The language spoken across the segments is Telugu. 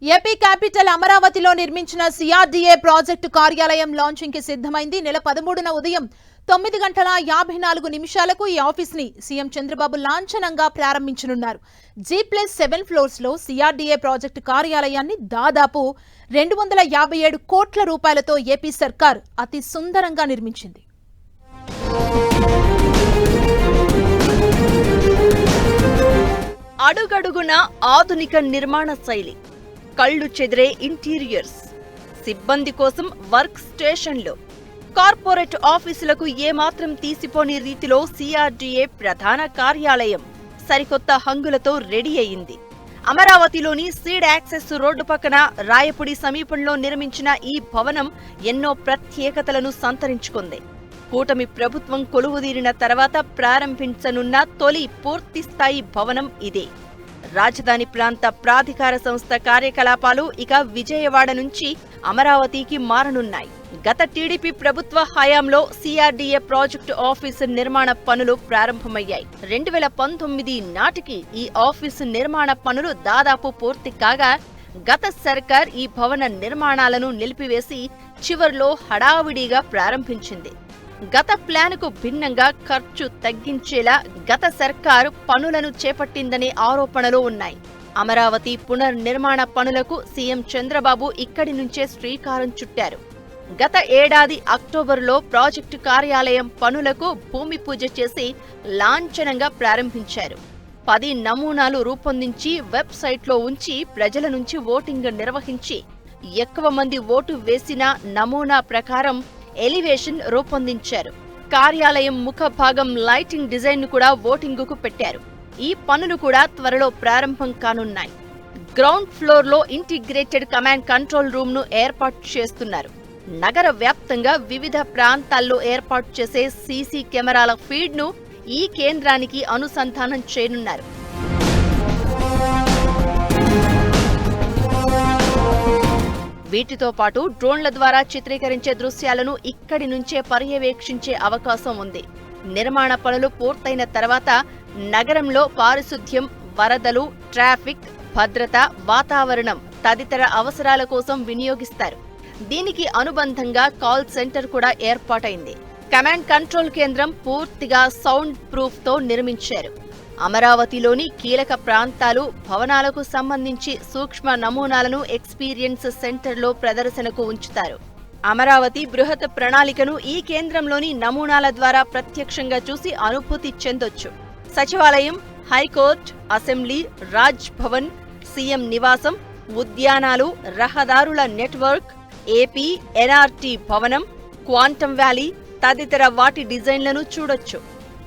ఏపీ క్యాపిటల్ అమరావతిలో నిర్మించిన సిఆర్డీఏ ప్రాజెక్టు కార్యాలయం లాంచింగ్ కి సిద్ధమైంది. నెల 13న ఉదయం 9:54 ఈ ఆఫీస్ ని సీఎం చంద్రబాబు లాంఛనంగా ప్రారంభించనున్నారు. G+7 ఫ్లోర్స్ లో సిఆర్డీఏ ప్రాజెక్టు కార్యాలయాన్ని దాదాపు 257 కోట్ల రూపాయలతో ఏపీ సర్కార్ అతి సుందరంగా నిర్మించింది. అడుగడుగున ఆధునిక నిర్మాణ శైలి, కళ్ళు చెదిరే ఇంటీరియర్స్, సిబ్బంది కోసం వర్క్ స్టేషన్లు, కార్పొరేట్ ఆఫీసులకు ఏమాత్రం తీసిపోని రీతిలో సిఆర్డీఏ ప్రధాన కార్యాలయం సరికొత్త హంగులతో రెడీ అయింది. అమరావతిలోని సీడ్ యాక్సెస్ రోడ్డు పక్కన రాయపుడి సమీపంలో నిర్మించిన ఈ భవనం ఎన్నో ప్రత్యేకతలను సంతరించుకుంది. కూటమి ప్రభుత్వం కొలువుదీరిన తర్వాత ప్రారంభించనున్న తొలి పూర్తిస్థాయి భవనం ఇదే. రాజధాని ప్రాంత ప్రాధికార సంస్థ కార్యకలాపాలు ఇక విజయవాడ నుంచి అమరావతికి మారనున్నాయి. గత టీడీపీ ప్రభుత్వ హయాంలో సిఆర్డీఏ ప్రాజెక్టు ఆఫీసు నిర్మాణ పనులు ప్రారంభమయ్యాయి. 2019 నాటికి ఈ ఆఫీసు నిర్మాణ పనులు దాదాపు పూర్తి కాగా గత సర్కార్ ఈ భవన నిర్మాణాలను నిలిపివేసి చివర్లో హడావిడిగా ప్రారంభించింది. గత ప్లానుకు భిన్నంగా ఖర్చు తగ్గించేలా గత సర్కారు పనులను చేపట్టిందనే ఆరోపణలు ఉన్నాయి. అమరావతి పునర్నిర్మాణ పనులకు సీఎం చంద్రబాబు ఇక్కడి నుంచే శ్రీకారం చుట్టారు. గత ఏడాది అక్టోబరులో ప్రాజెక్టు కార్యాలయం పనులకు భూమి పూజ చేసి లాంఛనంగా ప్రారంభించారు. 10 నమూనాలు రూపొందించి వెబ్సైట్లో ఉంచి ప్రజల నుంచి ఓటింగ్ నిర్వహించి ఎక్కువ మంది ఓటు వేసిన నమూనా ప్రకారం ఎలివేషన్ రూపొందించారు. కార్యాలయం ముఖ భాగం లైటింగ్ డిజైన్ ను కూడా ఓటింగుకు పెట్టారు. ఈ పనులు కూడా త్వరలో ప్రారంభం కానున్నాయి. గ్రౌండ్ ఫ్లోర్ లో ఇంటిగ్రేటెడ్ కమాండ్ కంట్రోల్ రూమ్ ను ఏర్పాటు చేస్తున్నారు. నగర వ్యాప్తంగా వివిధ ప్రాంతాల్లో ఏర్పాటు చేసే సీసీ కెమెరాల ఫీడ్ ను ఈ కేంద్రానికి అనుసంధానం చేయనున్నారు. వీటితో పాటు డ్రోన్ల ద్వారా చిత్రీకరించే దృశ్యాలను ఇక్కడి నుంచే పర్యవేక్షించే అవకాశం ఉంది. నిర్మాణ పనులు పూర్తయిన తర్వాత నగరంలో పారిశుద్ధ్యం, వరదలు, ట్రాఫిక్, భద్రత, వాతావరణం తదితర అవసరాల కోసం వినియోగిస్తారు. దీనికి అనుబంధంగా కాల్ సెంటర్ కూడా ఏర్పాటైంది. కమాండ్ కంట్రోల్ కేంద్రం పూర్తిగా సౌండ్ ప్రూఫ్ తో నిర్మించారు. అమరావతిలోని కీలక ప్రాంతాలు, భవనాలకు సంబంధించి సూక్ష్మ నమూనాలను ఎక్స్పీరియన్స్ సెంటర్లో ప్రదర్శనకు ఉంచుతారు. అమరావతి బృహత్ ప్రణాళికను ఈ కేంద్రంలోని నమూనాల ద్వారా ప్రత్యక్షంగా చూసి అనుభూతి చెందొచ్చు. సచివాలయం, high court, assembly, Raj Bhavan, CM నివాసం, ఉద్యానాలు, రహదారుల నెట్వర్క్, ఏపీ ఎన్ఆర్టీ భవనం, క్వాంటమ్ వ్యాలీ తదితర వాటి డిజైన్లను చూడొచ్చు.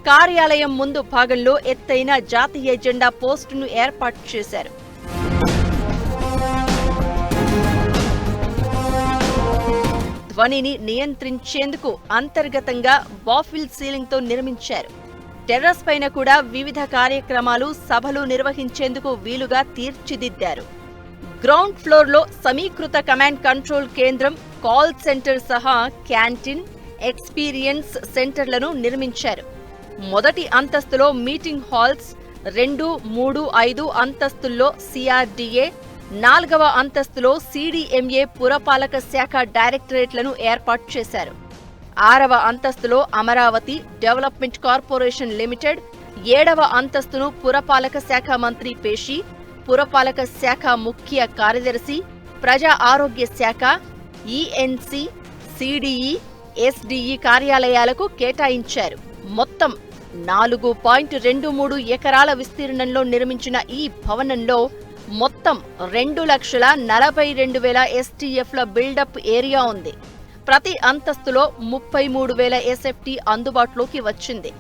కార్యాలయం ముందు భాగంలో ఎత్తైన జాతీయ జెండా పోస్టును ఏర్పాటు చేశారు. ధ్వనిని నియంత్రించేందుకు అంతర్గతంగా బాఫిల్ సీలింగ్ తో నిర్మించారు. టెర్రస్ పైన కూడా వివిధ కార్యక్రమాలు, సభలు నిర్వహించేందుకు వీలుగా తీర్చిదిద్దారు. గ్రౌండ్ ఫ్లోర్ లో సమీకృత కమాండ్ కంట్రోల్ కేంద్రం, కాల్ సెంటర్ సహా క్యాంటీన్, ఎక్స్పీరియన్స్ సెంటర్లను నిర్మించారు. మొదటి అంతస్తులో మీటింగ్ హాల్స్, 2, 3, 5 అంతస్తుల్లో సిఆర్డీఏ, 4వ అంతస్తులో సిడిఎంఏ పురపాలక శాఖ డైరెక్టరేట్లను ఏర్పాటు చేశారు. 6వ అంతస్తులో అమరావతి డెవలప్మెంట్ కార్పొరేషన్ లిమిటెడ్, 7వ అంతస్తును పురపాలక శాఖ మంత్రి పేషి, పురపాలక శాఖ ముఖ్య కార్యదర్శి, ప్రజా ఆరోగ్య శాఖ, ఈఎన్సి, సిడిఈ, ఎస్డిఈ కార్యాలయాలకు కేటాయించారు. మొత్తం 4.23 ఎకరాల విస్తీర్ణంలో నిర్మించిన ఈ భవనంలో మొత్తం 2,42,000 STFల బిల్డప్ ఏరియా ఉంది. ప్రతి అంతస్తులో 33,000 SFT అందుబాటులోకి వచ్చింది.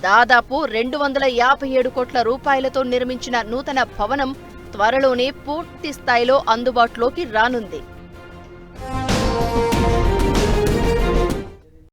దాదాపు 257 కోట్ల రూపాయలతో నిర్మించిన నూతన భవనం త్వరలోనే పూర్తి స్థాయిలో అందుబాటులోకి రానుంది.